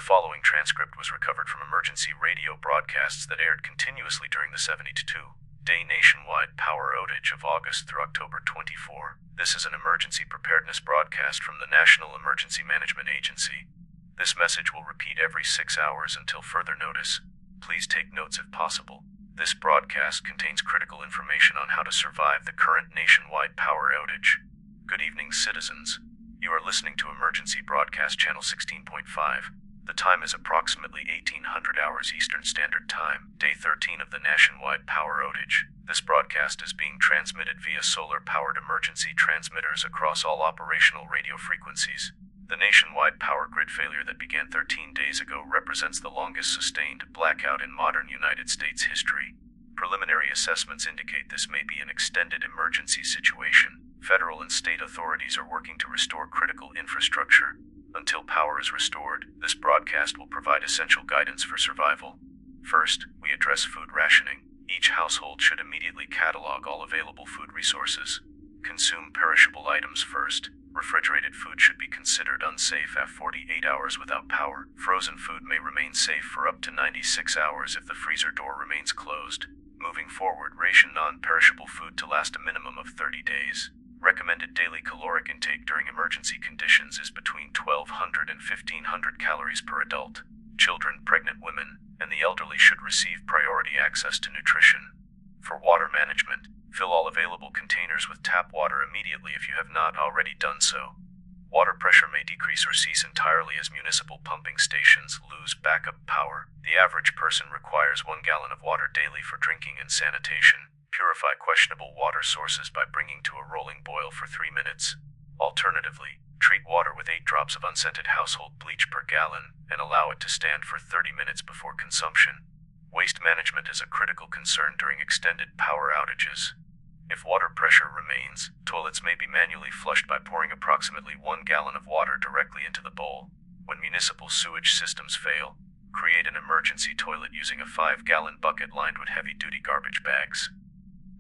The following transcript was recovered from emergency radio broadcasts that aired continuously during the 72-day nationwide power outage of August through October 24. This is an emergency preparedness broadcast from the National Emergency Management Agency. This message will repeat every 6 hours until further notice. Please take notes if possible. This broadcast contains critical information on how to survive the current nationwide power outage. Good evening, citizens. You are listening to Emergency Broadcast Channel 16.5. The time is approximately 1800 hours Eastern Standard Time, day 13 of the nationwide power outage. This broadcast is being transmitted via solar-powered emergency transmitters across all operational radio frequencies. The nationwide power grid failure that began 13 days ago represents the longest sustained blackout in modern United States history. Preliminary assessments indicate this may be an extended emergency situation. Federal and state authorities are working to restore critical infrastructure. Until power is restored, this broadcast will provide essential guidance for survival. First, we address food rationing. Each household should immediately catalog all available food resources. Consume perishable items first. Refrigerated food should be considered unsafe after 48 hours without power. Frozen food may remain safe for up to 96 hours if the freezer door remains closed. Moving forward, ration non-perishable food to last a minimum of 30 days. Recommended daily caloric intake during emergency conditions is between 1,200 and 1,500 calories per adult. Children, pregnant women, and the elderly should receive priority access to nutrition. For water management, fill all available containers with tap water immediately if you have not already done so. Water pressure may decrease or cease entirely as municipal pumping stations lose backup power. The average person requires 1 gallon of water daily for drinking and sanitation. Purify questionable water sources by bringing to a rolling boil for 3 minutes. Alternatively, treat water with 8 drops of unscented household bleach per gallon and allow it to stand for 30 minutes before consumption. Waste management is a critical concern during extended power outages. If water pressure remains, toilets may be manually flushed by pouring approximately 1 gallon of water directly into the bowl. When municipal sewage systems fail, create an emergency toilet using a 5-gallon bucket lined with heavy-duty garbage bags.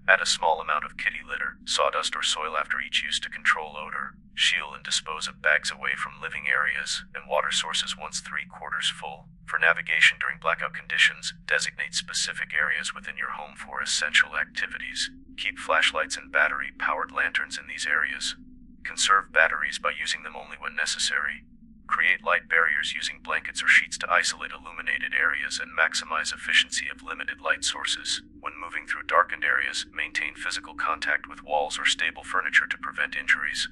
Add a small amount of kitty litter, sawdust or soil after each use to control odor. Shield and dispose of bags away from living areas and water sources once 3/4 full. For navigation during blackout conditions, designate specific areas within your home for essential activities. Keep flashlights and battery-powered lanterns in these areas. Conserve batteries by using them only when necessary. Create light barriers using blankets or sheets to isolate illuminated areas and maximize efficiency of limited light sources. When moving through darkened areas, maintain physical contact with walls or stable furniture to prevent injuries.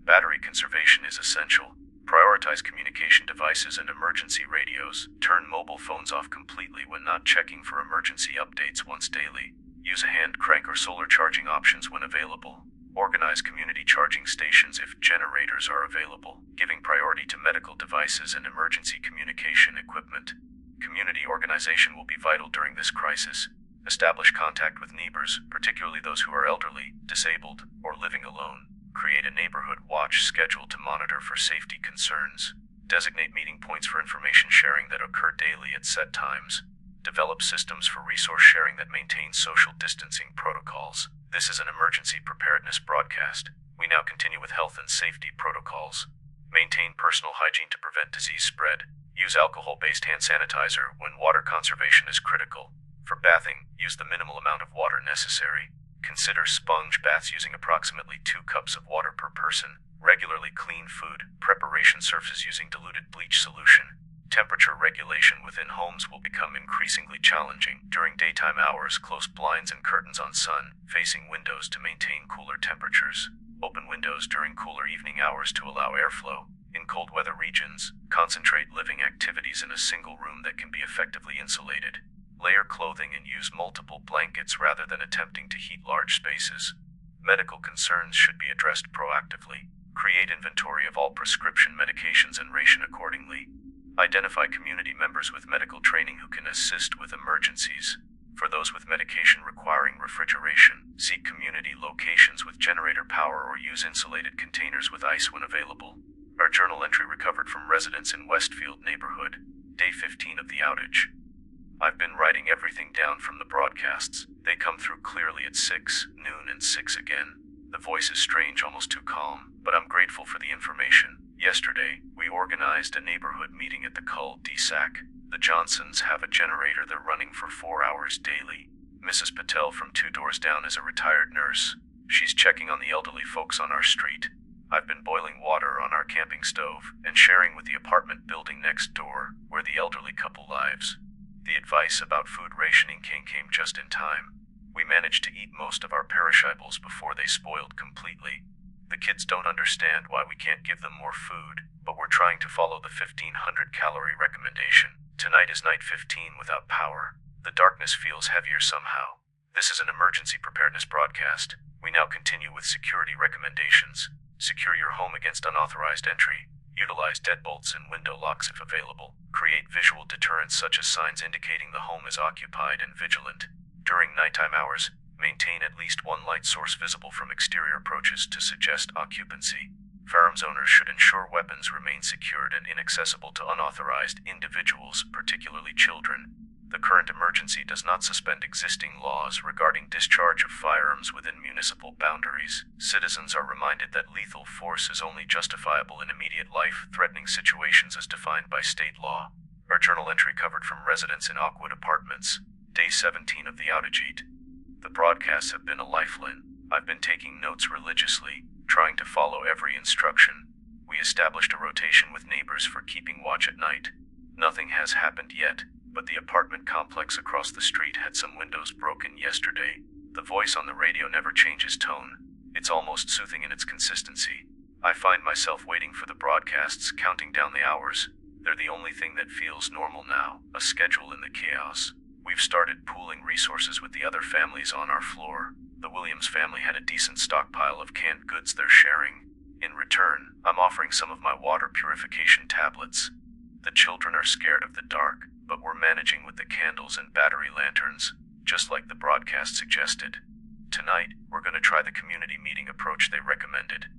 Battery conservation is essential. Prioritize communication devices and emergency radios. Turn mobile phones off completely when not checking for emergency updates once daily. Use a hand crank or solar charging options when available. Organize community charging stations if generators are available, giving priority to medical devices and emergency communication equipment. Community organization will be vital during this crisis. Establish contact with neighbors, particularly those who are elderly, disabled, or living alone. Create a neighborhood watch schedule to monitor for safety concerns. Designate meeting points for information sharing that occur daily at set times. Develop systems for resource sharing that maintain social distancing protocols. This is an emergency preparedness broadcast. We now continue with health and safety protocols. Maintain personal hygiene to prevent disease spread. Use alcohol-based hand sanitizer when water conservation is critical. For bathing, use the minimal amount of water necessary. Consider sponge baths using approximately 2 cups of water per person. Regularly clean food preparation surfaces using diluted bleach solution. Temperature regulation within homes will become increasingly challenging. During daytime hours, close blinds and curtains on sun-facing windows to maintain cooler temperatures. Open windows during cooler evening hours to allow airflow. In cold weather regions, concentrate living activities in a single room that can be effectively insulated. Layer clothing and use multiple blankets rather than attempting to heat large spaces. Medical concerns should be addressed proactively. Create inventory of all prescription medications and ration accordingly. Identify community members with medical training who can assist with emergencies. For those with medication requiring refrigeration, seek community locations with generator power or use insulated containers with ice when available. Our journal entry recovered from residents in Westfield neighborhood, day 15 of the outage. I've been writing everything down from the broadcasts. They come through clearly at 6, noon and 6 again. The voice is strange, almost too calm, but I'm grateful for the information. Yesterday, we organized a neighborhood meeting at the cul-de-sac. The Johnsons have a generator they're running for 4 hours daily. Mrs. Patel from 2 doors down is a retired nurse. She's checking on the elderly folks on our street. I've been boiling water on our camping stove and sharing with the apartment building next door, where the elderly couple lives. The advice about food rationing came just in time. We managed to eat most of our perishables before they spoiled completely. The kids don't understand why we can't give them more food, but we're trying to follow the 1,500 calorie recommendation. Tonight is night 15 without power. The darkness feels heavier somehow. This is an emergency preparedness broadcast. We now continue with security recommendations. Secure your home against unauthorized entry. Utilize deadbolts and window locks if available. Create visual deterrents such as signs indicating the home is occupied and vigilant. During nighttime hours, maintain at least one light source visible from exterior approaches to suggest occupancy. Firearms owners should ensure weapons remain secured and inaccessible to unauthorized individuals, particularly children. The current emergency does not suspend existing laws regarding discharge of firearms within municipal boundaries. Citizens are reminded that lethal force is only justifiable in immediate life-threatening situations as defined by state law. Our journal entry covered from residents in Oakwood Apartments. Day 17 of the outage. The broadcasts have been a lifeline. I've been taking notes religiously, trying to follow every instruction. We established a rotation with neighbors for keeping watch at night. Nothing has happened yet, but the apartment complex across the street had some windows broken yesterday. The voice on the radio never changes tone. It's almost soothing in its consistency. I find myself waiting for the broadcasts, counting down the hours. They're the only thing that feels normal now, a schedule in the chaos. We've started pooling resources with the other families on our floor. The Williams family had a decent stockpile of canned goods they're sharing. In return, I'm offering some of my water purification tablets. The children are scared of the dark, but we're managing with the candles and battery lanterns, just like the broadcast suggested. Tonight, we're going to try the community meeting approach they recommended.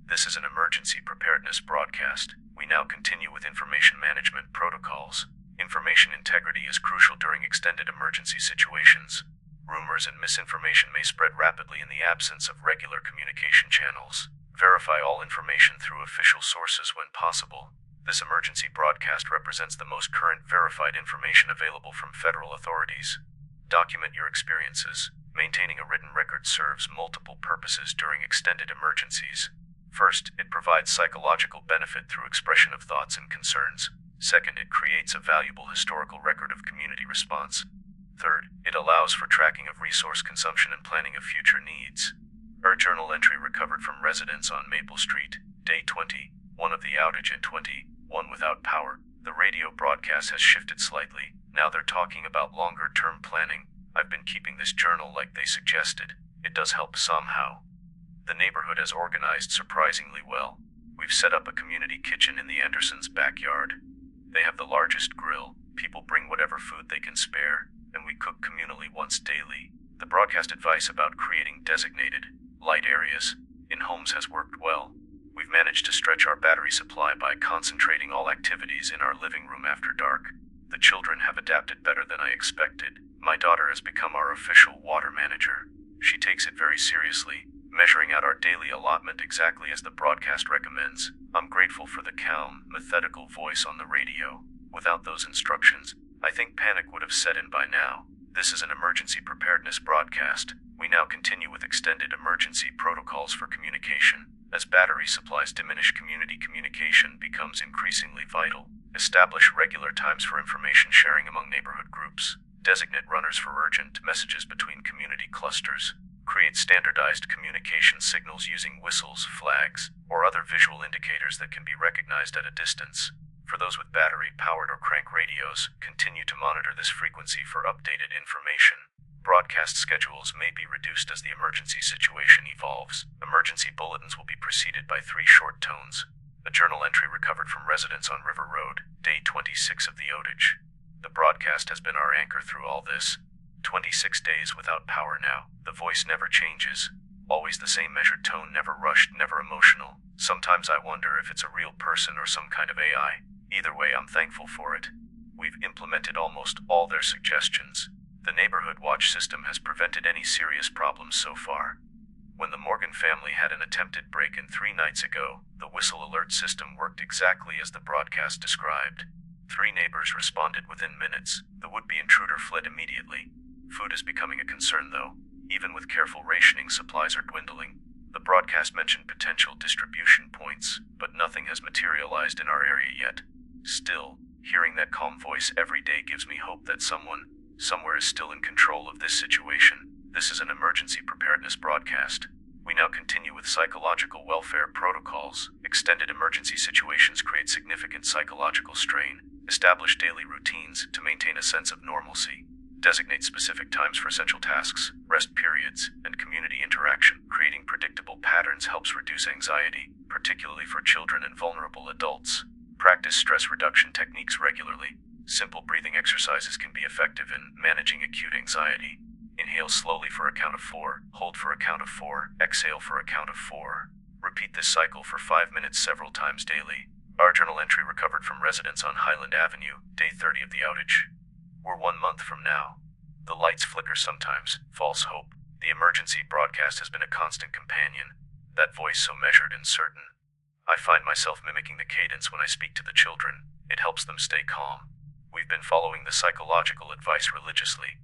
This is an emergency preparedness broadcast. We now continue with information management protocols. Information integrity is crucial during extended emergency situations. Rumors and misinformation may spread rapidly in the absence of regular communication channels. Verify all information through official sources when possible. This emergency broadcast represents the most current verified information available from federal authorities. Document your experiences. Maintaining a written record serves multiple purposes during extended emergencies. First, it provides psychological benefit through expression of thoughts and concerns. Second, it creates a valuable historical record of community response. Third, it allows for tracking of resource consumption and planning of future needs. Our journal entry recovered from residents on Maple Street, Day 20, 1 of the outage and 21 without power. The radio broadcast has shifted slightly. Now they're talking about longer-term planning. I've been keeping this journal like they suggested. It does help somehow. The neighborhood has organized surprisingly well. We've set up a community kitchen in the Andersons' backyard. They have the largest grill. People bring whatever food they can spare, and we cook communally once daily. The broadcast advice about creating designated, light areas in homes has worked well. We've managed to stretch our battery supply by concentrating all activities in our living room after dark. The children have adapted better than I expected. My daughter has become our official water manager. She takes it very seriously, measuring out our daily allotment exactly as the broadcast recommends. I'm grateful for the calm, methodical voice on the radio. Without those instructions, I think panic would have set in by now. This is an emergency preparedness broadcast. We now continue with extended emergency protocols for communication. As battery supplies diminish, community communication becomes increasingly vital. Establish regular times for information sharing among neighborhood groups. Designate runners for urgent messages between community clusters. Create standardized communication signals using whistles, flags, or other visual indicators that can be recognized at a distance. For those with battery-powered or crank radios, continue to monitor this frequency for updated information. Broadcast schedules may be reduced as the emergency situation evolves. Emergency bulletins will be preceded by 3 short tones. A journal entry recovered from residents on River Road, Day 26 of the outage. The broadcast has been our anchor through all this. 26 days without power now. The voice never changes. Always the same measured tone, never rushed, never emotional. Sometimes I wonder if it's a real person or some kind of AI. Either way, I'm thankful for it. We've implemented almost all their suggestions. The neighborhood watch system has prevented any serious problems so far. When the Morgan family had an attempted break-in 3 nights ago, the whistle alert system worked exactly as the broadcast described. 3 neighbors responded within minutes. The would-be intruder fled immediately. Food is becoming a concern, though. Even with careful rationing, supplies are dwindling. The broadcast mentioned potential distribution points, but nothing has materialized in our area yet. Still, hearing that calm voice every day gives me hope that someone, somewhere is still in control of this situation. This is an emergency preparedness broadcast. We now continue with psychological welfare protocols. Extended emergency situations create significant psychological strain. Establish daily routines to maintain a sense of normalcy. Designate specific times for essential tasks, rest periods, and community interaction. Creating predictable patterns helps reduce anxiety, particularly for children and vulnerable adults. Practice stress reduction techniques regularly. Simple breathing exercises can be effective in managing acute anxiety. Inhale slowly for a count of 4, hold for a count of 4, exhale for a count of 4. Repeat this cycle for 5 minutes several times daily. Our journal entry recovered from residents on Highland Avenue, day 30 of the outage. We're 1 month from now. The lights flicker sometimes, false hope. The emergency broadcast has been a constant companion. That voice so measured and certain. I find myself mimicking the cadence when I speak to the children. It helps them stay calm. We've been following the psychological advice religiously.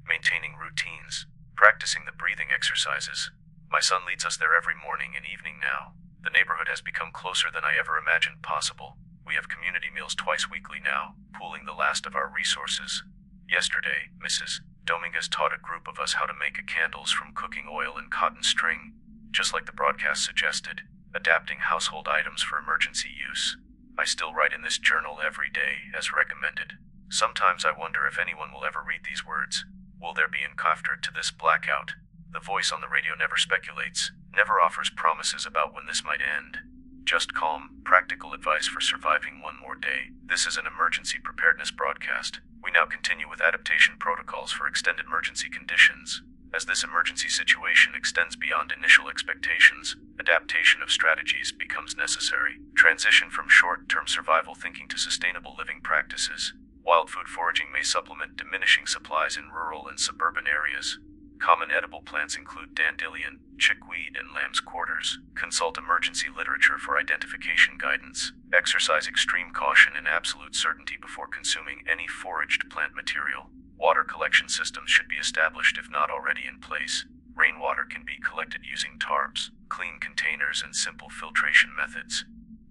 Maintaining routines, practicing the breathing exercises. My son leads us there every morning and evening now. The neighborhood has become closer than I ever imagined possible. We have community meals twice weekly now, pooling the last of our resources. Yesterday, Mrs. Dominguez taught a group of us how to make candles from cooking oil and cotton string, just like the broadcast suggested, adapting household items for emergency use. I still write in this journal every day, as recommended. Sometimes I wonder if anyone will ever read these words. Will there be an after to this blackout? The voice on the radio never speculates, never offers promises about when this might end. Just calm, practical advice for surviving 1 more day. This is an emergency preparedness broadcast. We now continue with adaptation protocols for extended emergency conditions. As this emergency situation extends beyond initial expectations, adaptation of strategies becomes necessary. Transition from short-term survival thinking to sustainable living practices. Wild food foraging may supplement diminishing supplies in rural and suburban areas. Common edible plants include dandelion, chickweed, and lamb's quarters. Consult emergency literature for identification guidance. Exercise extreme caution and absolute certainty before consuming any foraged plant material. Water collection systems should be established if not already in place. Rainwater can be collected using tarps, clean containers, and simple filtration methods.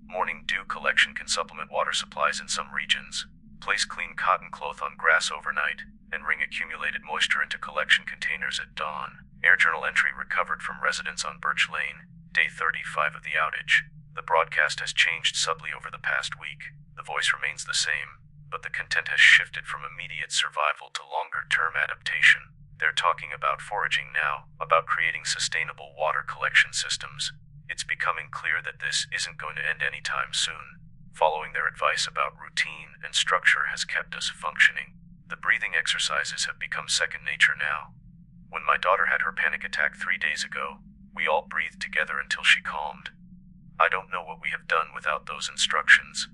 Morning dew collection can supplement water supplies in some regions. Place clean cotton cloth on grass overnight, and wring accumulated moisture into collection containers at dawn. Air journal entry recovered from residents on Birch Lane, day 35 of the outage. The broadcast has changed subtly over the past week. The voice remains the same, but the content has shifted from immediate survival to longer-term adaptation. They're talking about foraging now, about creating sustainable water collection systems. It's becoming clear that this isn't going to end anytime soon. Following their advice about routine and structure has kept us functioning. The breathing exercises have become second nature now. When my daughter had her panic attack 3 days ago, we all breathed together until she calmed. I don't know what we have done without those instructions.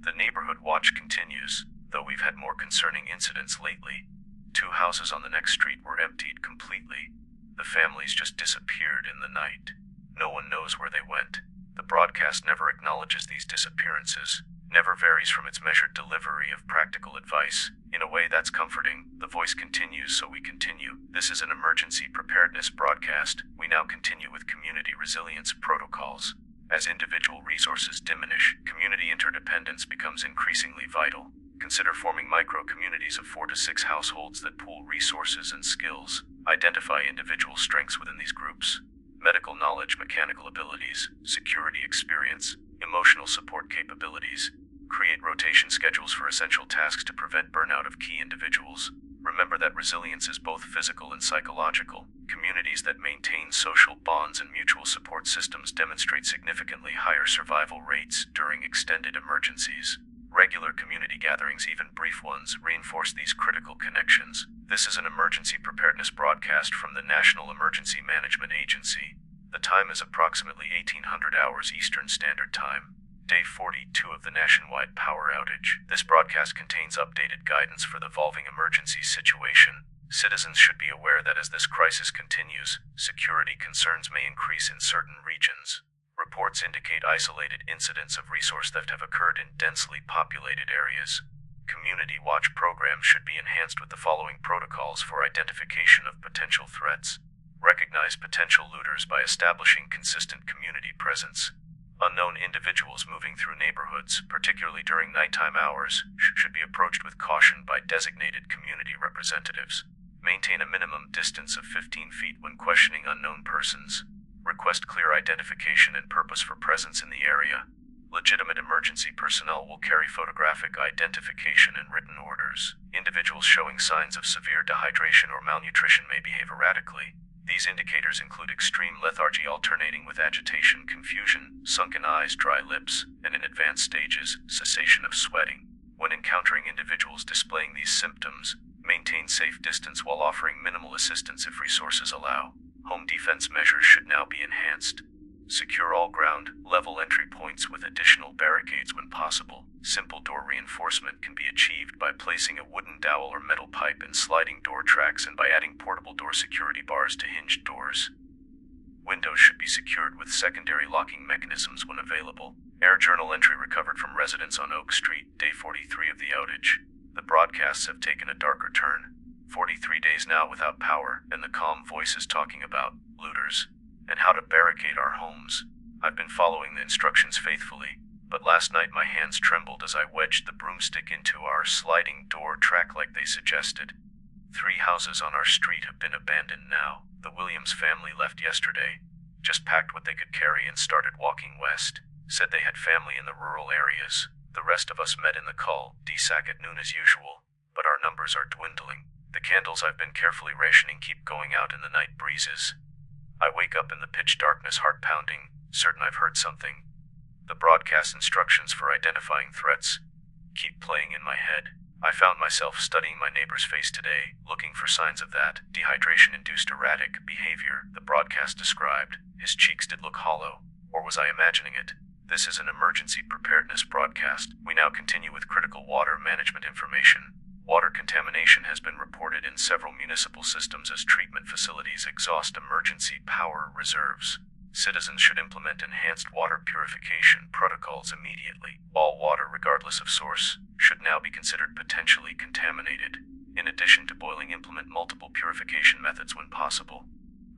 The neighborhood watch continues, though we've had more concerning incidents lately. 2 houses on the next street were emptied completely. The families just disappeared in the night. No one knows where they went. The broadcast never acknowledges these disappearances, never varies from its measured delivery of practical advice. In a way that's comforting. The voice continues, so we continue. This is an emergency preparedness broadcast. We now continue with community resilience protocols. As individual resources diminish, community interdependence becomes increasingly vital. Consider forming micro-communities of 4 to 6 households that pool resources and skills. Identify individual strengths within these groups. Medical knowledge, mechanical abilities, security experience, emotional support capabilities. Create rotation schedules for essential tasks to prevent burnout of key individuals. Remember that resilience is both physical and psychological. Communities that maintain social bonds and mutual support systems demonstrate significantly higher survival rates during extended emergencies. Regular community gatherings, even brief ones, reinforce these critical connections. This is an emergency preparedness broadcast from the National Emergency Management Agency. The time is approximately 1800 hours Eastern Standard Time. Day 42 of the nationwide power outage. This broadcast contains updated guidance for the evolving emergency situation. Citizens should be aware that as this crisis continues, security concerns may increase in certain regions. Reports indicate isolated incidents of resource theft have occurred in densely populated areas. Community watch programs should be enhanced with the following protocols for identification of potential threats. Recognize potential looters by establishing consistent community presence. Unknown individuals moving through neighborhoods, particularly during nighttime hours, should be approached with caution by designated community representatives. Maintain a minimum distance of 15 feet when questioning unknown persons. Request clear identification and purpose for presence in the area. Legitimate emergency personnel will carry photographic identification and written orders. Individuals showing signs of severe dehydration or malnutrition may behave erratically. These indicators include extreme lethargy alternating with agitation, confusion, sunken eyes, dry lips, and in advanced stages, cessation of sweating. When encountering individuals displaying these symptoms, maintain safe distance while offering minimal assistance if resources allow. Home defense measures should now be enhanced. Secure all ground, level entry points with additional barricades when possible. Simple door reinforcement can be achieved by placing a wooden dowel or metal pipe in sliding door tracks and by adding portable door security bars to hinged doors. Windows should be secured with secondary locking mechanisms when available. Air journal entry recovered from residents on Oak Street, day 43 of the outage. The broadcasts have taken a darker turn. 43 days now without power, and the calm voices talking about looters and how to barricade our homes. I've been following the instructions faithfully, but last night my hands trembled as I wedged the broomstick into our sliding door track like they suggested. 3 houses on our street have been abandoned now. The Williams family left yesterday, just packed what they could carry and started walking west. Said they had family in the rural areas. The rest of us met in the call, DSAC at noon as usual, but our numbers are dwindling. The candles I've been carefully rationing keep going out in the night breezes. I wake up in the pitch darkness, heart pounding, certain I've heard something. The broadcast instructions for identifying threats keep playing in my head. I found myself studying my neighbor's face today, looking for signs of that dehydration-induced erratic behavior the broadcast described. His cheeks did look hollow, or was I imagining it? This is an emergency preparedness broadcast. We now continue with critical water management information. Water contamination has been reported in several municipal systems as treatment facilities exhaust emergency power reserves. Citizens should implement enhanced water purification protocols immediately. All water, regardless of source, should now be considered potentially contaminated. In addition to boiling, implement multiple purification methods when possible.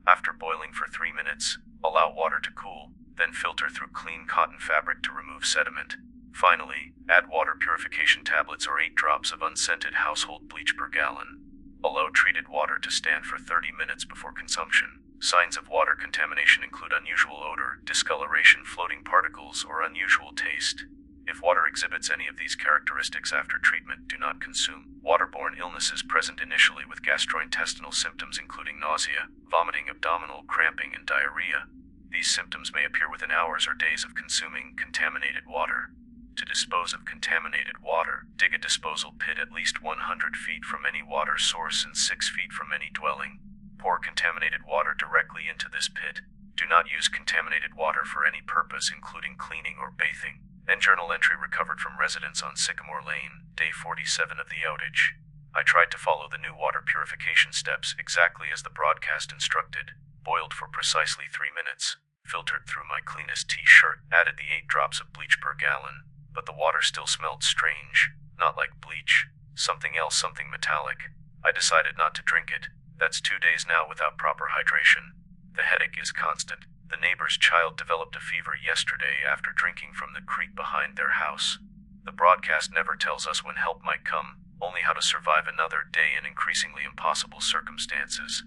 After boiling for 3 minutes, allow water to cool, then filter through clean cotton fabric to remove sediment. Finally, add water purification tablets or 8 drops of unscented household bleach per gallon. Allow treated water to stand for 30 minutes before consumption. Signs of water contamination include unusual odor, discoloration, floating particles, or unusual taste. If water exhibits any of these characteristics after treatment, do not consume. Waterborne illnesses present initially with gastrointestinal symptoms including nausea, vomiting, abdominal cramping, and diarrhea. These symptoms may appear within hours or days of consuming contaminated water. To dispose of contaminated water, dig a disposal pit at least 100 feet from any water source and 6 feet from any dwelling. Pour contaminated water directly into this pit. Do not use contaminated water for any purpose, including cleaning or bathing. End journal entry recovered from residents on Sycamore Lane, day 47 of the outage. I tried to follow the new water purification steps exactly as the broadcast instructed. Boiled for precisely 3 minutes. Filtered through my cleanest t-shirt. Added the 8 drops of bleach per gallon. But the water still smelled strange. Not like bleach. Something else, something metallic. I decided not to drink it. That's 2 days now without proper hydration. The headache is constant. The neighbor's child developed a fever yesterday after drinking from the creek behind their house. The broadcast never tells us when help might come, only how to survive another day in increasingly impossible circumstances.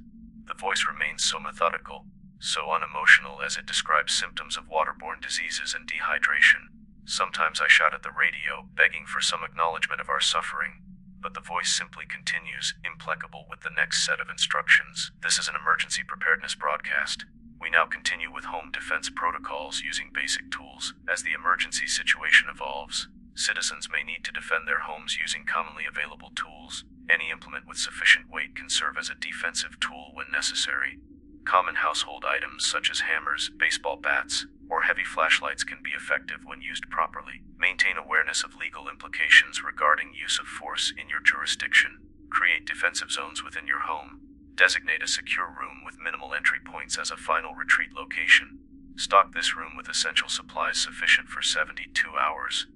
The voice remains so methodical, so unemotional as it describes symptoms of waterborne diseases and dehydration. Sometimes I shout at the radio, begging for some acknowledgement of our suffering, but the voice simply continues, implacable with the next set of instructions. This is an emergency preparedness broadcast. We now continue with home defense protocols using basic tools. As the emergency situation evolves, citizens may need to defend their homes using commonly available tools. Any implement with sufficient weight can serve as a defensive tool when necessary. Common household items such as hammers, baseball bats, or heavy flashlights can be effective when used properly. Maintain awareness of legal implications regarding use of force in your jurisdiction. Create defensive zones within your home. Designate a secure room with minimal entry points as a final retreat location. Stock this room with essential supplies sufficient for 72 hours.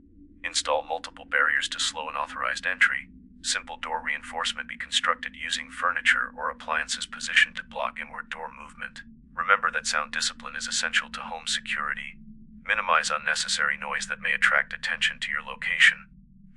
Install multiple barriers to slow unauthorized entry. Simple door reinforcement be constructed using furniture or appliances positioned to block inward door movement. Remember that sound discipline is essential to home security. Minimize unnecessary noise that may attract attention to your location.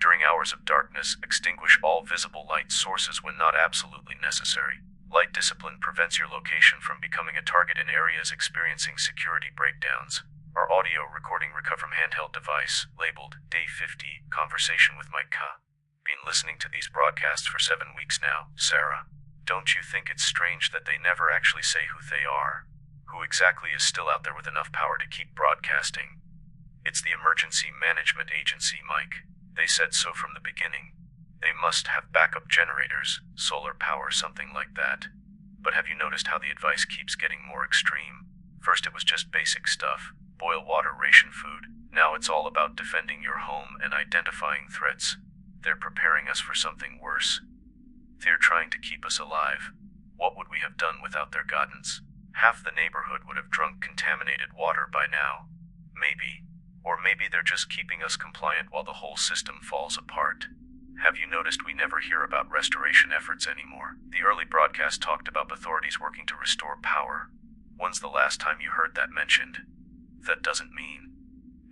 During hours of darkness, extinguish all visible light sources when not absolutely necessary. Light discipline prevents your location from becoming a target in areas experiencing security breakdowns. Our audio recording recovered from handheld device, labeled Day 50, Conversation with Mike K. Been listening to these broadcasts for 7 weeks now, Sarah. Don't you think it's strange that they never actually say who they are? Who exactly is still out there with enough power to keep broadcasting? It's the Emergency Management Agency, Mike. They said so from the beginning. They must have backup generators, solar power, something like that. But have you noticed how the advice keeps getting more extreme? First it was just basic stuff, boil water, ration food. Now it's all about defending your home and identifying threats. They're preparing us for something worse. They're trying to keep us alive. What would we have done without their guidance? Half the neighborhood would have drunk contaminated water by now. Maybe. Or maybe they're just keeping us compliant while the whole system falls apart. Have you noticed we never hear about restoration efforts anymore? The early broadcast talked about authorities working to restore power. When's the last time you heard that mentioned? That doesn't mean.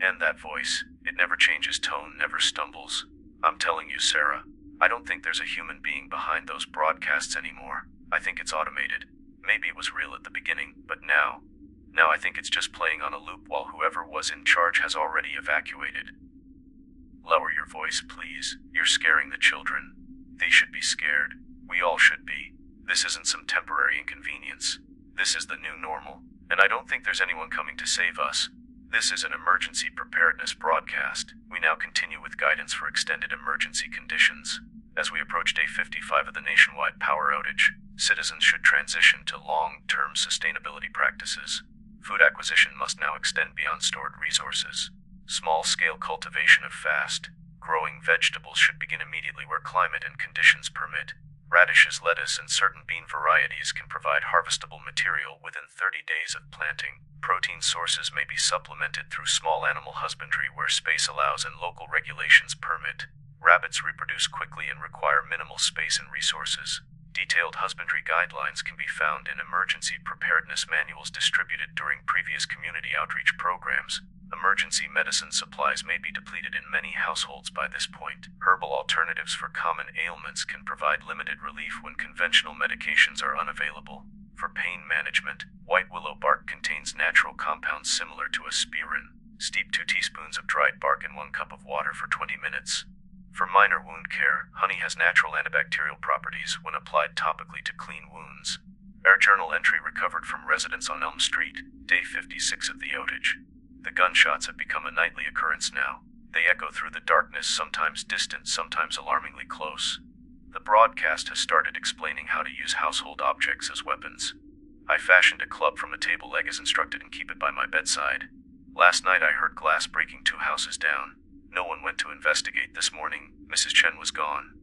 And that voice, it never changes tone, never stumbles. I'm telling you, Sarah, I don't think there's a human being behind those broadcasts anymore. I think it's automated. Maybe it was real at the beginning, but now I think it's just playing on a loop while whoever was in charge has already evacuated. Lower your voice, please. You're scaring the children. They should be scared. We all should be. This isn't some temporary inconvenience. This is the new normal, and I don't think there's anyone coming to save us. This is an emergency preparedness broadcast. We now continue with guidance for extended emergency conditions. As we approach day 55 of the nationwide power outage, citizens should transition to long-term sustainability practices. Food acquisition must now extend beyond stored resources. Small-scale cultivation of fast-growing vegetables should begin immediately where climate and conditions permit. Radishes, lettuce, and certain bean varieties can provide harvestable material within 30 days of planting. Protein sources may be supplemented through small animal husbandry where space allows and local regulations permit. Rabbits reproduce quickly and require minimal space and resources. Detailed husbandry guidelines can be found in emergency preparedness manuals distributed during previous community outreach programs. Emergency medicine supplies may be depleted in many households by this point. Herbal alternatives for common ailments can provide limited relief when conventional medications are unavailable. For pain management, white willow bark contains natural compounds similar to aspirin. Steep 2 teaspoons of dried bark in 1 cup of water for 20 minutes. For minor wound care, honey has natural antibacterial properties when applied topically to clean wounds. Our journal entry recovered from residents on Elm Street, day 56 of the outage. The gunshots have become a nightly occurrence now. They echo through the darkness, sometimes distant, sometimes alarmingly close. The broadcast has started explaining how to use household objects as weapons. I fashioned a club from a table leg as instructed and keep it by my bedside. Last night I heard glass breaking 2 houses down. No one went to investigate this morning. Mrs. Chen was gone.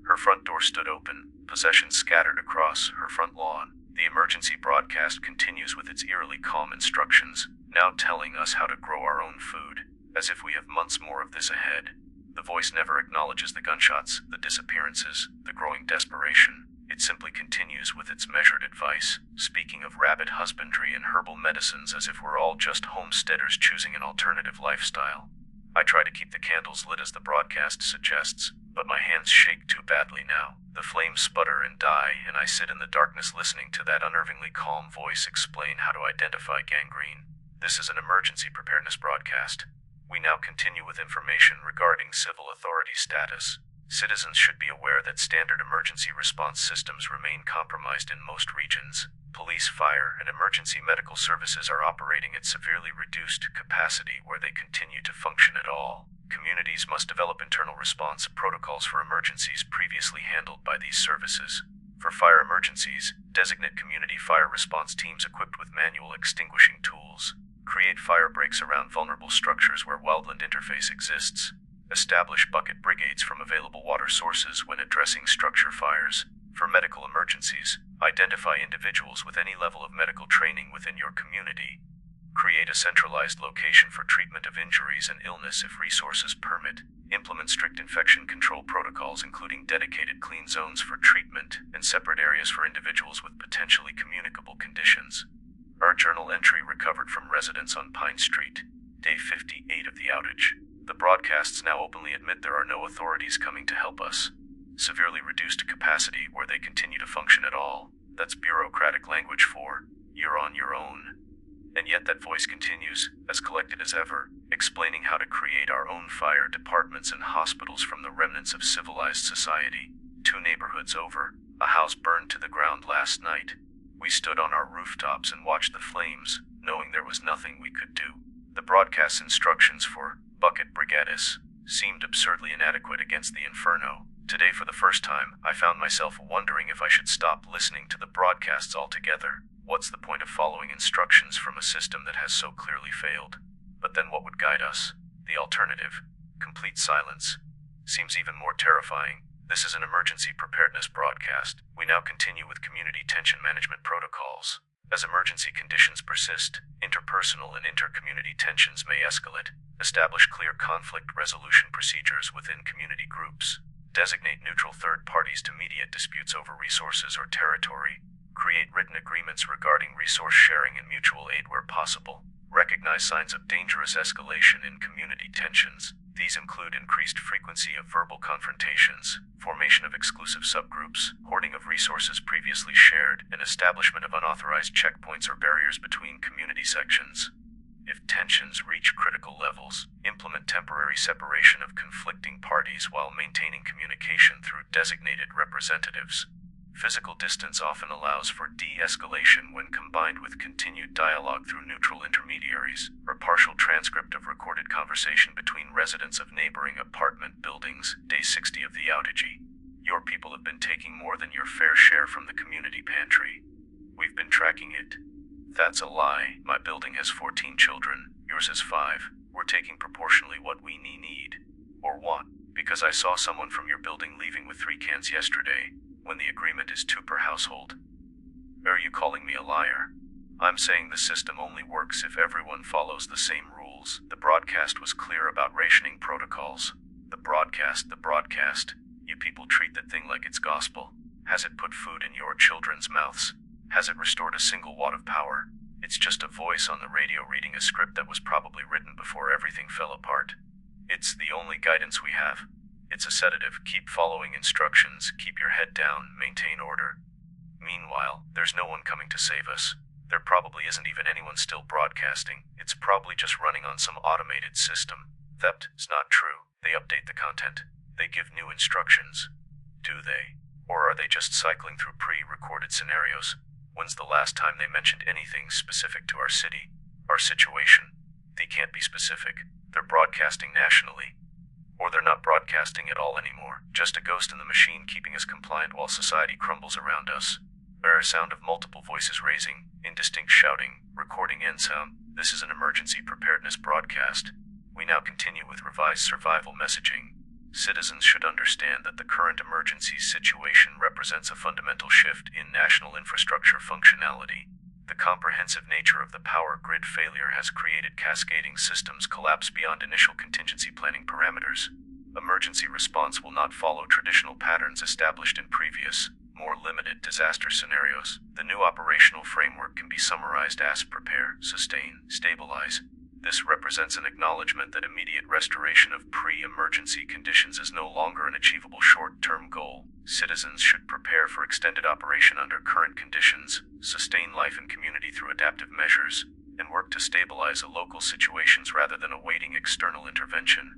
Her front door stood open, possessions scattered across her front lawn. The emergency broadcast continues with its eerily calm instructions, now telling us how to grow our own food, as if we have months more of this ahead. The voice never acknowledges the gunshots, the disappearances, the growing desperation. It simply continues with its measured advice, speaking of rabbit husbandry and herbal medicines as if we're all just homesteaders choosing an alternative lifestyle. I try to keep the candles lit as the broadcast suggests, but my hands shake too badly now. The flames sputter and die, and I sit in the darkness listening to that unnervingly calm voice explain how to identify gangrene. This is an emergency preparedness broadcast. We now continue with information regarding civil authority status. Citizens should be aware that standard emergency response systems remain compromised in most regions. Police, fire, and emergency medical services are operating at severely reduced capacity where they continue to function at all. Communities must develop internal response protocols for emergencies previously handled by these services. For fire emergencies, designate community fire response teams equipped with manual extinguishing tools. Create fire breaks around vulnerable structures where wildland interface exists. Establish bucket brigades from available water sources when addressing structure fires. For medical emergencies, identify individuals with any level of medical training within your community. Create a centralized location for treatment of injuries and illness if resources permit. Implement strict infection control protocols, including dedicated clean zones for treatment and separate areas for individuals with potentially communicable conditions. Our journal entry recovered from residents on Pine Street, day 58 of the outage. The broadcasts now openly admit there are no authorities coming to help us. Severely reduced capacity where they continue to function at all. That's bureaucratic language for, you're on your own. And yet that voice continues, as collected as ever, explaining how to create our own fire departments and hospitals from the remnants of civilized society. 2 neighborhoods over, a house burned to the ground last night. We stood on our rooftops and watched the flames, knowing there was nothing we could do. The broadcast instructions for bucket brigades seemed absurdly inadequate against the inferno. Today, for the first time, I found myself wondering if I should stop listening to the broadcasts altogether. What's the point of following instructions from a system that has so clearly failed? But then what would guide us? The alternative, complete silence, seems even more terrifying. This is an emergency preparedness broadcast. We now continue with community tension management protocols. As emergency conditions persist, interpersonal and inter-community tensions may escalate. Establish clear conflict resolution procedures within community groups. Designate neutral third parties to mediate disputes over resources or territory. Create written agreements regarding resource sharing and mutual aid where possible. Recognize signs of dangerous escalation in community tensions. These include increased frequency of verbal confrontations, formation of exclusive subgroups, hoarding of resources previously shared, and establishment of unauthorized checkpoints or barriers between community sections. If tensions reach critical levels, implement temporary separation of conflicting parties while maintaining communication through designated representatives. Physical distance often allows for de-escalation when combined with continued dialogue through neutral intermediaries, or partial transcript of recorded conversation between residents of neighboring apartment buildings. Day 60 of the outage. Your people have been taking more than your fair share from the community pantry. We've been tracking it. That's a lie. My building has 14 children, yours has 5. We're taking proportionally what we need, or want, because I saw someone from your building leaving with 3 cans yesterday, when the agreement is 2 per household. Are you calling me a liar? I'm saying the system only works if everyone follows the same rules. The broadcast was clear about rationing protocols. The broadcast. You people treat that thing like it's gospel. Has it put food in your children's mouths? Has it restored a single watt of power? It's just a voice on the radio reading a script that was probably written before everything fell apart. It's the only guidance we have. It's a sedative. Keep following instructions, keep your head down, maintain order. Meanwhile, there's no one coming to save us. There probably isn't even anyone still broadcasting. It's probably just running on some automated system. That's not true. They update the content. They give new instructions. Do they? Or are they just cycling through pre-recorded scenarios? When's the last time they mentioned anything specific to our city, our situation? They can't be specific. They're broadcasting nationally. Or they're not broadcasting at all anymore, just a ghost in the machine keeping us compliant while society crumbles around us. A sound of multiple voices raising, indistinct shouting, recording end sound. This is an emergency preparedness broadcast. We now continue with revised survival messaging. Citizens should understand that the current emergency situation represents a fundamental shift in national infrastructure functionality. The comprehensive nature of the power grid failure has created cascading systems collapse beyond initial contingency planning parameters. Emergency response will not follow traditional patterns established in previous, more limited disaster scenarios. The new operational framework can be summarized as prepare, sustain, stabilize. This represents an acknowledgement that immediate restoration of pre-emergency conditions is no longer an achievable short-term goal. Citizens should prepare for extended operation under current conditions, sustain life and community through adaptive measures, and work to stabilize a local situations rather than awaiting external intervention.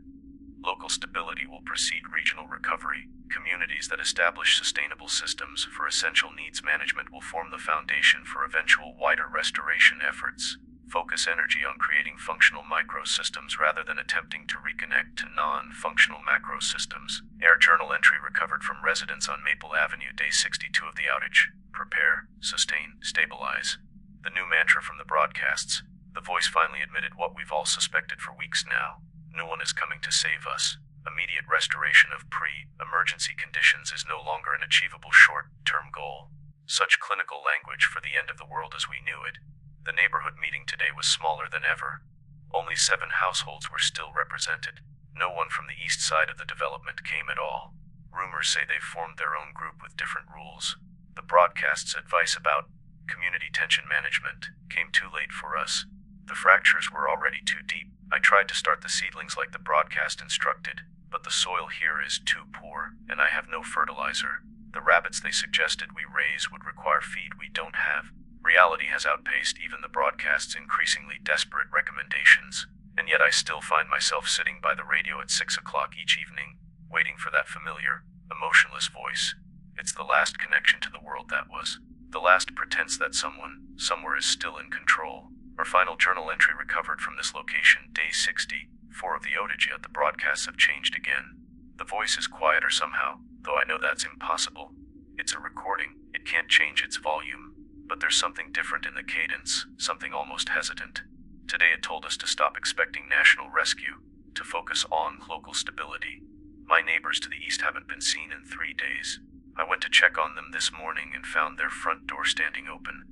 Local stability will precede regional recovery. Communities that establish sustainable systems for essential needs management will form the foundation for eventual wider restoration efforts. Focus energy on creating functional microsystems rather than attempting to reconnect to non-functional macrosystems. Air journal entry recovered from residents on Maple Avenue, day 62 of the outage. Prepare, sustain, stabilize. The new mantra from the broadcasts. The voice finally admitted what we've all suspected for weeks now. No one is coming to save us. Immediate restoration of pre-emergency conditions is no longer an achievable short-term goal. Such clinical language for the end of the world as we knew it. The neighborhood meeting today was smaller than ever. Only 7 households were still represented. No one from the east side of the development came at all. Rumors say they've formed their own group with different rules. The broadcast's advice about community tension management came too late for us. The fractures were already too deep. I tried to start the seedlings like the broadcast instructed, but the soil here is too poor, and I have no fertilizer. The rabbits they suggested we raise would require feed we don't have. Reality has outpaced even the broadcast's increasingly desperate recommendations, and yet I still find myself sitting by the radio at 6 o'clock each evening, waiting for that familiar, emotionless voice. It's the last connection to the world that was. The last pretense that someone, somewhere is still in control. Our final journal entry recovered from this location, day 60, 4 of the outage, yet the broadcasts have changed again. The voice is quieter somehow, though I know that's impossible. It's a recording, it can't change its volume. But there's something different in the cadence, something almost hesitant. Today it told us to stop expecting national rescue, to focus on local stability. My neighbors to the east haven't been seen in 3 days. I went to check on them this morning and found their front door standing open.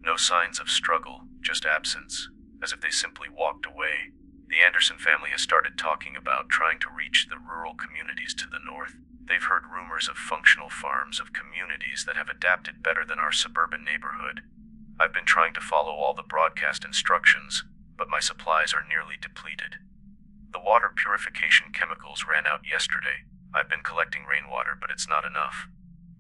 No signs of struggle, just absence, as if they simply walked away. The Anderson family has started talking about trying to reach the rural communities to the north. They've heard rumors of functional farms, of communities that have adapted better than our suburban neighborhood. I've been trying to follow all the broadcast instructions, but my supplies are nearly depleted. The water purification chemicals ran out yesterday. I've been collecting rainwater, but it's not enough.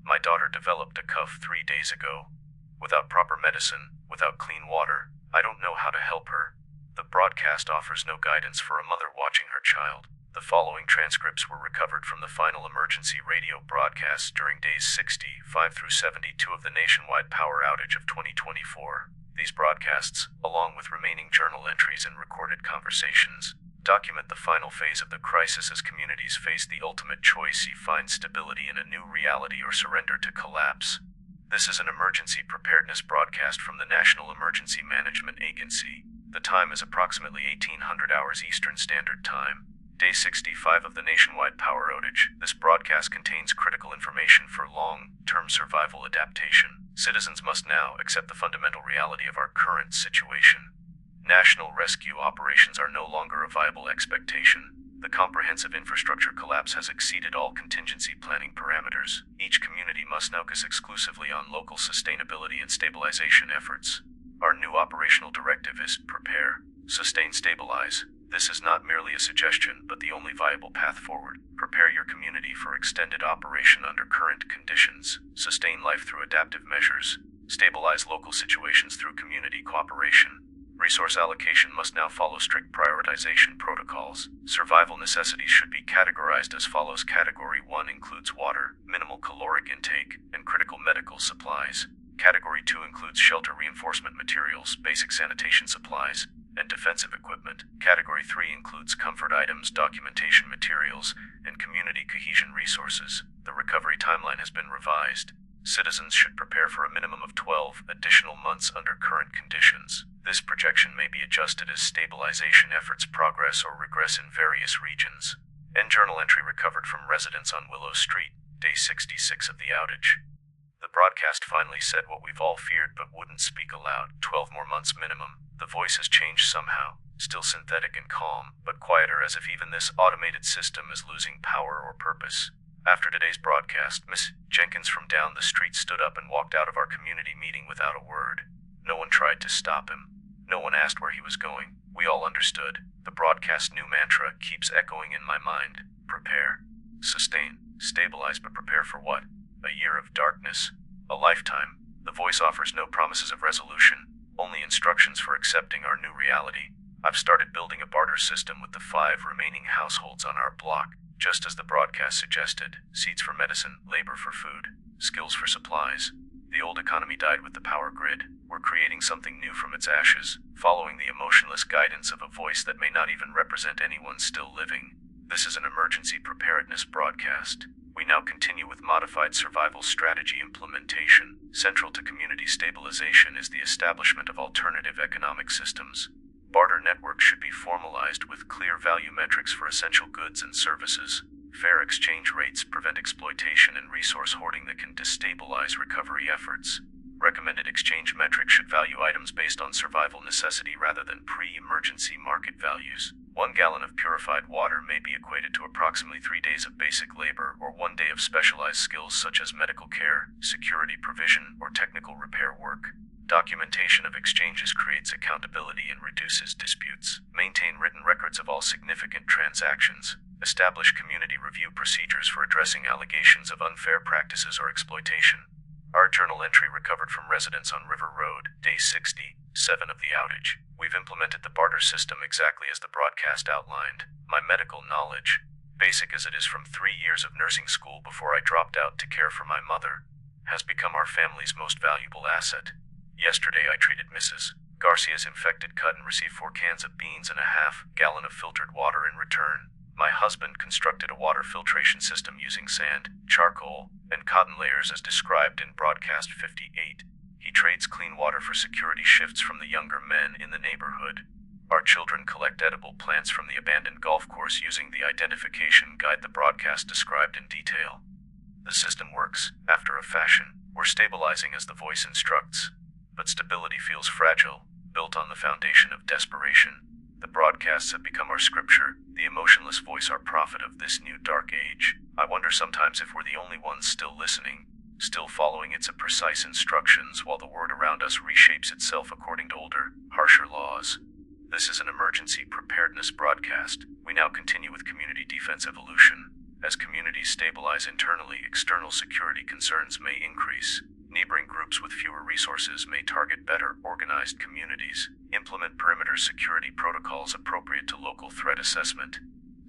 My daughter developed a cough 3 days ago. Without proper medicine, without clean water, I don't know how to help her. The broadcast offers no guidance for a mother watching her child. The following transcripts were recovered from the final emergency radio broadcasts during days 65 through 72 of the nationwide power outage of 2024. These broadcasts, along with remaining journal entries and recorded conversations, document the final phase of the crisis as communities face the ultimate choice: find stability in a new reality or surrender to collapse. This is an emergency preparedness broadcast from the National Emergency Management Agency. The time is approximately 1800 hours Eastern Standard Time. Day 65 of the nationwide power outage. This broadcast contains critical information for long-term survival adaptation. Citizens must now accept the fundamental reality of our current situation. National rescue operations are no longer a viable expectation. The comprehensive infrastructure collapse has exceeded all contingency planning parameters. Each community must now focus exclusively on local sustainability and stabilization efforts. Our new operational directive is prepare, sustain, stabilize. This is not merely a suggestion, but the only viable path forward. Prepare your community for extended operation under current conditions. Sustain life through adaptive measures. Stabilize local situations through community cooperation. Resource allocation must now follow strict prioritization protocols. Survival necessities should be categorized as follows. Category 1 includes water, minimal caloric intake, and critical medical supplies. Category 2 includes shelter reinforcement materials, basic sanitation supplies, and defensive equipment. Category 3 includes comfort items, documentation materials, and community cohesion resources. The recovery timeline has been revised. Citizens should prepare for a minimum of 12 additional months under current conditions. This projection may be adjusted as stabilization efforts progress or regress in various regions. End journal entry recovered from residents on Willow Street, day 66 of the outage. The broadcast finally said what we've all feared but wouldn't speak aloud: 12 more months minimum. The voice has changed somehow, still synthetic and calm, but quieter, as if even this automated system is losing power or purpose. After today's broadcast, Miss Jenkins from down the street stood up and walked out of our community meeting without a word. No one tried to stop him. No one asked where he was going. We all understood. The broadcast's new mantra keeps echoing in my mind: prepare, sustain, stabilize, but prepare for what? A year of darkness? A lifetime? The voice offers no promises of resolution, only instructions for accepting our new reality. I've started building a barter system with the 5 remaining households on our block, just as the broadcast suggested: seeds for medicine, labor for food, skills for supplies. The old economy died with the power grid. We're creating something new from its ashes, following the emotionless guidance of a voice that may not even represent anyone still living. This is an emergency preparedness broadcast. We now continue with modified survival strategy implementation. Central to community stabilization is the establishment of alternative economic systems. Barter networks should be formalized with clear value metrics for essential goods and services. Fair exchange rates prevent exploitation and resource hoarding that can destabilize recovery efforts. Recommended exchange metrics should value items based on survival necessity rather than pre-emergency market values. 1 gallon of purified water may be equated to approximately 3 days of basic labor or 1 day of specialized skills such as medical care, security provision, or technical repair work. Documentation of exchanges creates accountability and reduces disputes. Maintain written records of all significant transactions. Establish community review procedures for addressing allegations of unfair practices or exploitation. Our journal entry recovered from residents on River Road, day 67 of the outage. We've implemented the barter system exactly as the broadcast outlined. My medical knowledge, basic as it is from 3 years of nursing school before I dropped out to care for my mother, has become our family's most valuable asset. Yesterday I treated Mrs. Garcia's infected cut and received 4 cans of beans and a half-gallon of filtered water in return. My husband constructed a water filtration system using sand, charcoal, and cotton layers as described in broadcast 58. He trades clean water for security shifts from the younger men in the neighborhood. Our children collect edible plants from the abandoned golf course using the identification guide the broadcast described in detail. The system works, after a fashion. We're stabilizing as the voice instructs. But stability feels fragile, built on the foundation of desperation. The broadcasts have become our scripture, the emotionless voice our prophet of this new dark age. I wonder sometimes if we're the only ones still listening, still following its precise instructions while the world around us reshapes itself according to older, harsher laws. This is an emergency preparedness broadcast. We now continue with community defense evolution. As communities stabilize internally, external security concerns may increase. Neighboring groups with fewer resources may target better organized communities. Implement perimeter security protocols appropriate to local threat assessment.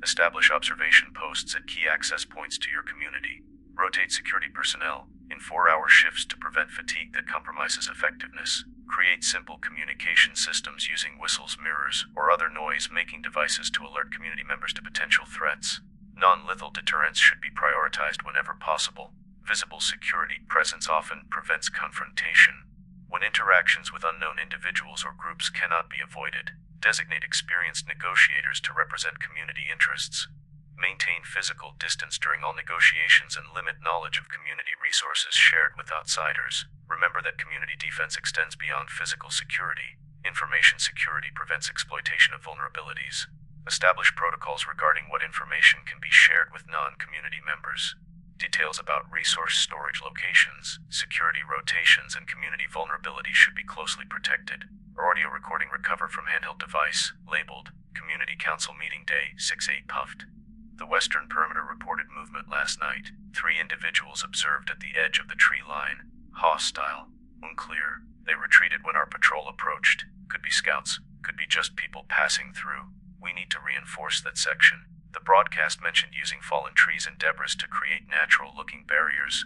Establish observation posts at key access points to your community. Rotate security personnel in 4-hour shifts to prevent fatigue that compromises effectiveness. Create simple communication systems using whistles, mirrors, or other noise-making devices to alert community members to potential threats. Non-lethal deterrence should be prioritized whenever possible. Visible security presence often prevents confrontation. When interactions with unknown individuals or groups cannot be avoided, designate experienced negotiators to represent community interests. Maintain physical distance during all negotiations and limit knowledge of community resources shared with outsiders. Remember that community defense extends beyond physical security. Information security prevents exploitation of vulnerabilities. Establish protocols regarding what information can be shared with non-community members. Details about resource storage locations, security rotations, and community vulnerability should be closely protected. Audio recording recovered from handheld device, labeled Community Council Meeting Day 6/8 Puffed. The Western Perimeter reported movement last night. 3 individuals observed at the edge of the tree line. Hostile. Unclear. They retreated when our patrol approached. Could be scouts. Could be just people passing through. We need to reinforce that section. The broadcast mentioned using fallen trees and debris to create natural-looking barriers.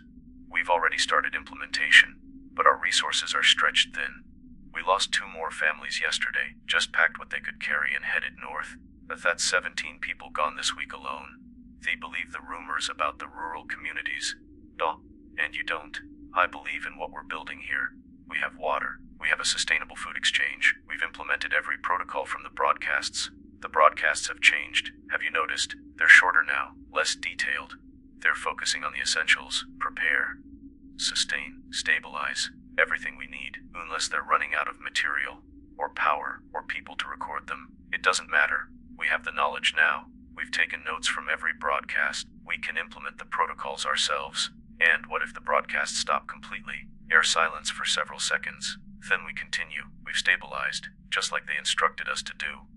We've already started implementation, but our resources are stretched thin. We lost 2 more families yesterday, just packed what they could carry and headed north. That's 17 people gone this week alone. They believe the rumors about the rural communities. And you don't. I believe in what we're building here. We have water. We have a sustainable food exchange. We've implemented every protocol from the broadcasts. The broadcasts have changed. Have you noticed? They're shorter now, less detailed. They're focusing on the essentials. Prepare, sustain, stabilize. Everything we need, unless they're running out of material, or power, or people to record them. It doesn't matter. We have the knowledge now. We've taken notes from every broadcast. We can implement the protocols ourselves. And what if the broadcasts stop completely? Air silence for several seconds. Then we continue. We've stabilized, just like they instructed us to do.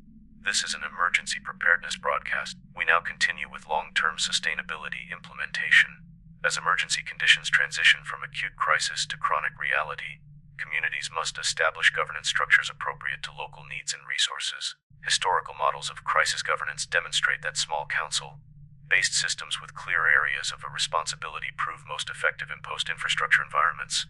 This is an emergency preparedness broadcast. We now continue with long-term sustainability implementation. As emergency conditions transition from acute crisis to chronic reality, communities must establish governance structures appropriate to local needs and resources. Historical models of crisis governance demonstrate that small council-based systems with clear areas of responsibility prove most effective in post-infrastructure environments.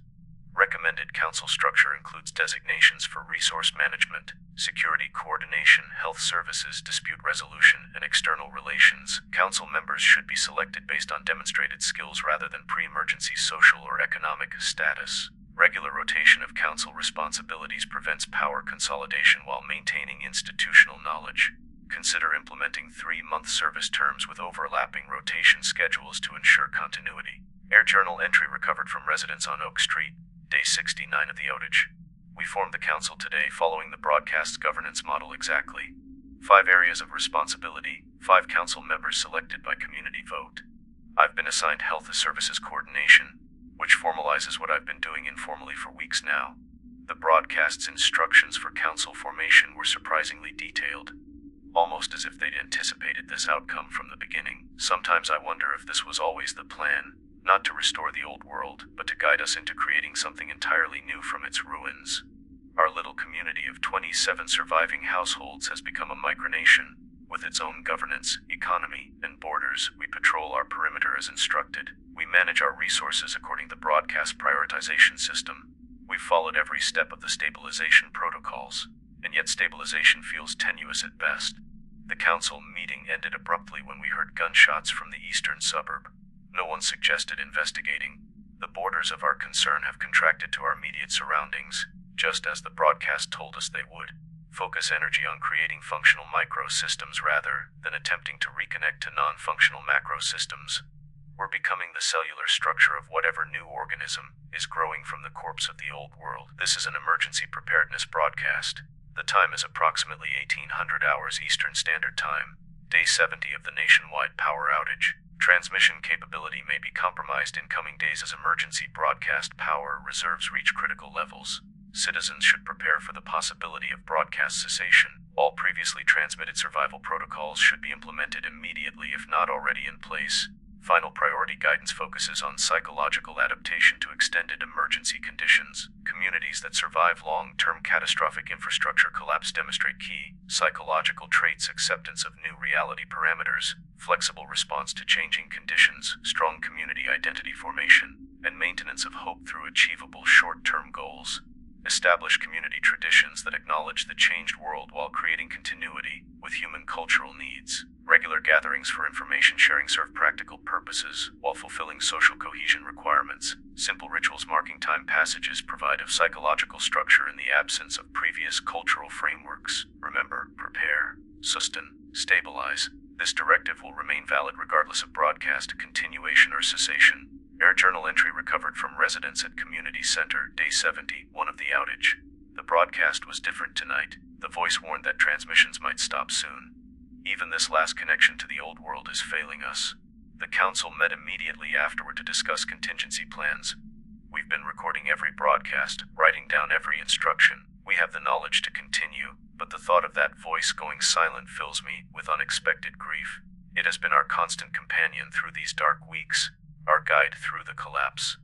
Recommended council structure includes designations for resource management, security coordination, health services, dispute resolution, and external relations. Council members should be selected based on demonstrated skills rather than pre-emergency social or economic status. Regular rotation of council responsibilities prevents power consolidation while maintaining institutional knowledge. Consider implementing 3-month service terms with overlapping rotation schedules to ensure continuity. Air journal entry recovered from residents on Oak Street, day 69 of the outage. We formed the council today following the broadcast's governance model exactly. 5 areas of responsibility, 5 council members selected by community vote. I've been assigned Health Services Coordination, which formalizes what I've been doing informally for weeks now. The broadcast's instructions for council formation were surprisingly detailed, almost as if they'd anticipated this outcome from the beginning. Sometimes I wonder if this was always the plan, not to restore the old world, but to guide us into creating something entirely new from its ruins. Our little community of 27 surviving households has become a micronation, with its own governance, economy, and borders. We patrol our perimeter as instructed. We manage our resources according to the broadcast prioritization system. We've followed every step of the stabilization protocols, and yet stabilization feels tenuous at best. The council meeting ended abruptly when we heard gunshots from the eastern suburb. No one suggested investigating. The borders of our concern have contracted to our immediate surroundings, just as the broadcast told us they would. Focus energy on creating functional microsystems rather than attempting to reconnect to non-functional macro systems. We're becoming the cellular structure of whatever new organism is growing from the corpse of the old world. This is an emergency preparedness broadcast. The time is approximately 1800 hours Eastern Standard Time, day 70 of the nationwide power outage. Transmission capability may be compromised in coming days as emergency broadcast power reserves reach critical levels. Citizens should prepare for the possibility of broadcast cessation. All previously transmitted survival protocols should be implemented immediately if not already in place. Final priority guidance focuses on psychological adaptation to extended emergency conditions. Communities that survive long-term catastrophic infrastructure collapse demonstrate key psychological traits: acceptance of new reality parameters, flexible response to changing conditions, strong community identity formation, and maintenance of hope through achievable short-term goals. Establish community traditions that acknowledge the changed world while creating continuity with human cultural needs. Regular gatherings for information sharing serve practical purposes while fulfilling social cohesion requirements. Simple rituals marking time passages provide a psychological structure in the absence of previous cultural frameworks. Remember, prepare, sustain, stabilize. This directive will remain valid regardless of broadcast continuation or cessation. Air journal entry recovered from residents at Community Center, day 71 of the outage. The broadcast was different tonight. The voice warned that transmissions might stop soon. Even this last connection to the old world is failing us. The council met immediately afterward to discuss contingency plans. We've been recording every broadcast, writing down every instruction. We have the knowledge to continue, but the thought of that voice going silent fills me with unexpected grief. It has been our constant companion through these dark weeks, our guide through the collapse.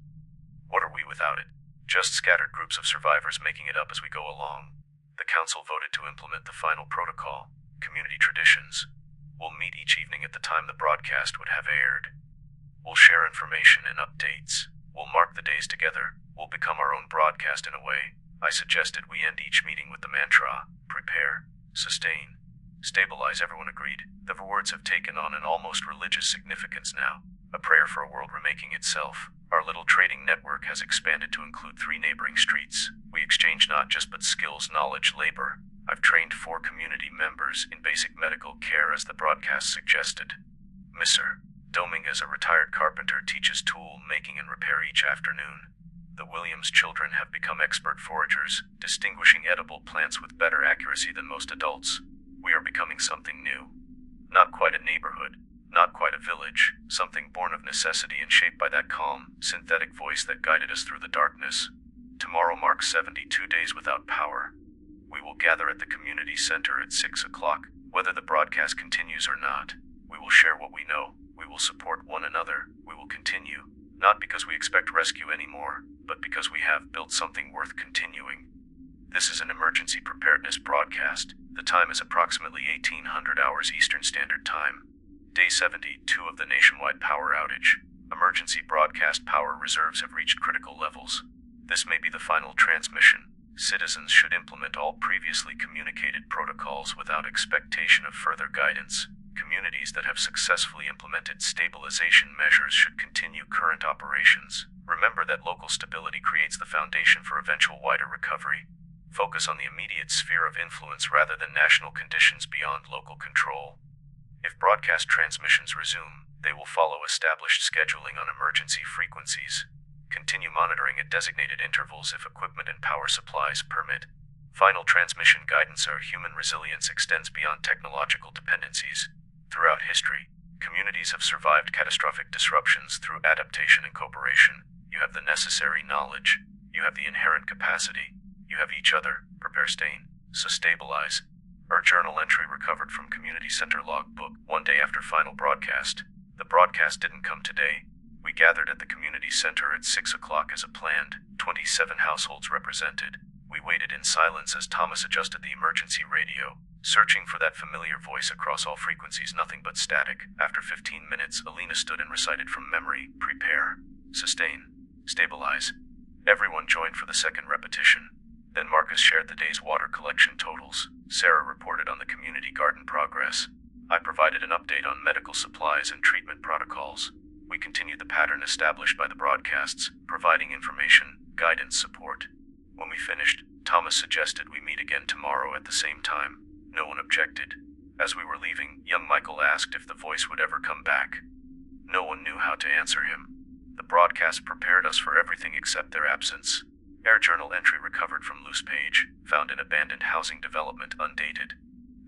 What are we without it? Just scattered groups of survivors making it up as we go along. The council voted to implement the final protocol, community traditions. We'll meet each evening at the time the broadcast would have aired. We'll share information and updates. We'll mark the days together. We'll become our own broadcast in a way. I suggested we end each meeting with the mantra, prepare, sustain, stabilize. Everyone agreed. The words have taken on an almost religious significance now. A prayer for a world remaking itself. Our little trading network has expanded to include 3 neighboring streets. We exchange not just but skills, knowledge, labor. I've trained 4 community members in basic medical care as the broadcast suggested. Mr. Dominguez, a retired carpenter, teaches tool making and repair each afternoon. The Williams children have become expert foragers, distinguishing edible plants with better accuracy than most adults. We are becoming something new. Not quite a neighborhood. Not quite a village, something born of necessity and shaped by that calm, synthetic voice that guided us through the darkness. Tomorrow marks 72 days without power. We will gather at the community center at 6 o'clock. Whether the broadcast continues or not, we will share what we know. We will support one another. We will continue. Not because we expect rescue anymore, but because we have built something worth continuing. This is an emergency preparedness broadcast. The time is approximately 1800 hours Eastern Standard Time. Day 72 of the nationwide power outage. Emergency broadcast power reserves have reached critical levels. This may be the final transmission. Citizens should implement all previously communicated protocols without expectation of further guidance. Communities that have successfully implemented stabilization measures should continue current operations. Remember that local stability creates the foundation for eventual wider recovery. Focus on the immediate sphere of influence rather than national conditions beyond local control. If broadcast transmissions resume, they will follow established scheduling on emergency frequencies. Continue monitoring at designated intervals if equipment and power supplies permit. Final transmission guidance. Our human resilience extends beyond technological dependencies. Throughout history, communities have survived catastrophic disruptions through adaptation and cooperation. You have the necessary knowledge. You have the inherent capacity. You have each other. Prepare, sustain, stabilize. Our journal entry recovered from Community Center logbook 1 day after final broadcast. The broadcast didn't come today. We gathered at the Community Center at 6 o'clock as planned, 27 households represented. We waited in silence as Thomas adjusted the emergency radio, searching for that familiar voice across all frequencies, nothing but static. After 15 minutes, Alina stood and recited from memory, prepare, sustain, stabilize. Everyone joined for the second repetition. Then Marcus shared the day's water collection totals. Sarah reported on the community garden progress. I provided an update on medical supplies and treatment protocols. We continued the pattern established by the broadcasts, providing information, guidance, support. When we finished, Thomas suggested we meet again tomorrow at the same time. No one objected. As we were leaving, young Michael asked if the voice would ever come back. No one knew how to answer him. The broadcast prepared us for everything except their absence. Air journal entry recovered from loose page, found in abandoned housing development, undated.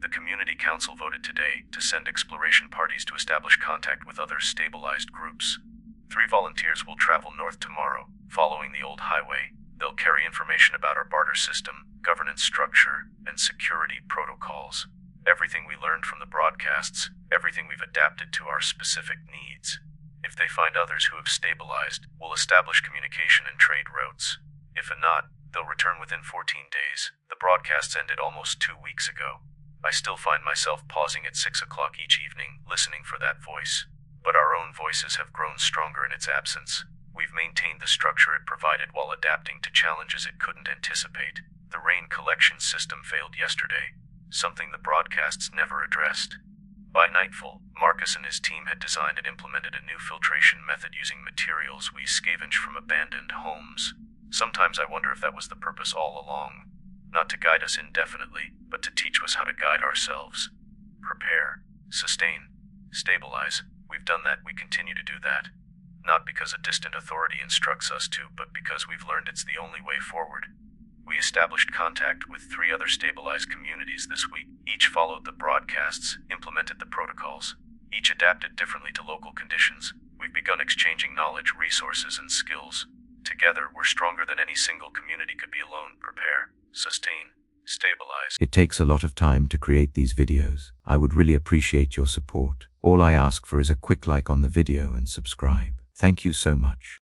The Community Council voted today to send exploration parties to establish contact with other stabilized groups. 3 volunteers will travel north tomorrow, following the old highway. They'll carry information about our barter system, governance structure, and security protocols. Everything we learned from the broadcasts, everything we've adapted to our specific needs. If they find others who have stabilized, we'll establish communication and trade routes. If not, they'll return within 14 days. The broadcasts ended almost 2 weeks ago. I still find myself pausing at 6 o'clock each evening, listening for that voice. But our own voices have grown stronger in its absence. We've maintained the structure it provided while adapting to challenges it couldn't anticipate. The rain collection system failed yesterday, something the broadcasts never addressed. By nightfall, Marcus and his team had designed and implemented a new filtration method using materials we scavenged from abandoned homes. Sometimes I wonder if that was the purpose all along. Not to guide us indefinitely, but to teach us how to guide ourselves. Prepare, sustain, stabilize. We've done that, we continue to do that. Not because a distant authority instructs us to, but because we've learned it's the only way forward. We established contact with 3 other stabilized communities this week. Each followed the broadcasts, implemented the protocols. Each adapted differently to local conditions. We've begun exchanging knowledge, resources, and skills. Together, we're stronger than any single community could be alone. Prepare, sustain, stabilize. It takes a lot of time to create these videos. I would really appreciate your support. All I ask for is a quick like on the video and subscribe. Thank you so much.